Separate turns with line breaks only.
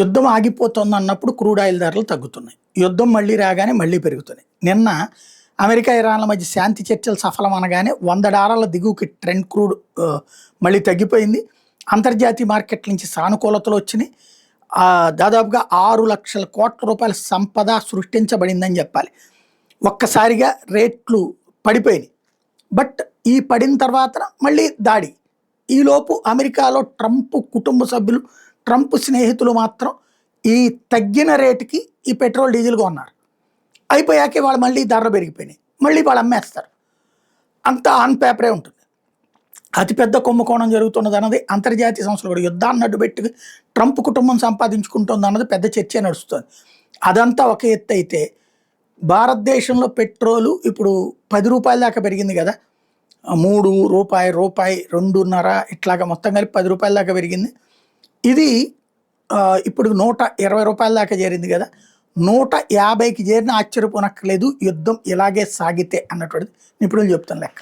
యుద్ధం ఆగిపోతుంది అన్నప్పుడు క్రూడ్ ఆయిల్ ధరలు తగ్గుతున్నాయి. యుద్ధం మళ్ళీ రాగానే మళ్ళీ పెరుగుతున్నాయి. నిన్న అమెరికా ఇరాన్ల మధ్య శాంతి చర్చలు సఫలం అనగానే $100 దిగువకి ట్రెండ్ క్రూడ్ మళ్ళీ తగ్గిపోయింది. అంతర్జాతీయ మార్కెట్ల నుంచి సానుకూలతలు వచ్చినాయి. దాదాపుగా 6 లక్షల కోట్ల రూపాయల సంపద సృష్టించబడిందని చెప్పాలి. ఒక్కసారిగా రేట్లు పడిపోయినాయి. బట్ ఈ పడిన తర్వాత మళ్ళీ దాడి. ఈలోపు అమెరికాలో ట్రంప్ కుటుంబ సభ్యులు, ట్రంప్ స్నేహితులు మాత్రం ఈ తగ్గిన రేటుకి ఈ పెట్రోల్ డీజిల్ కొన్నారు. అయిపోయాకే వాళ్ళు మళ్ళీ ధరలు పెరిగిపోయినాయి. మళ్ళీ వాళ్ళు అమ్మేస్తారు. అంతా ఆన్ పేపరే ఉంటుంది. అతిపెద్ద కుంభకోణం జరుగుతున్నది అన్నది అంతర్జాతీయ సంస్థలు కూడా యుద్ధాన్ని అడ్డుపెట్టి ట్రంప్ కుటుంబం సంపాదించుకుంటుంది అన్నది పెద్ద చర్చ నడుస్తుంది. అదంతా ఒక ఎత్తు అయితే, భారతదేశంలో పెట్రోలు ఇప్పుడు ₹10 దాకా పెరిగింది కదా. ₹3, రూపాయి, 2.5 ఇట్లాగా మొత్తం కలిపి ₹10 దాకా పెరిగింది. ఇది ఇప్పుడు ₹120 దాకా చేరింది కదా. 150కి చేరిన ఆశ్చర్యపోనక్కర్లేదు యుద్ధం ఇలాగే సాగితే అన్నటువంటిది నిపుణులు చెప్తున్న లెక్క.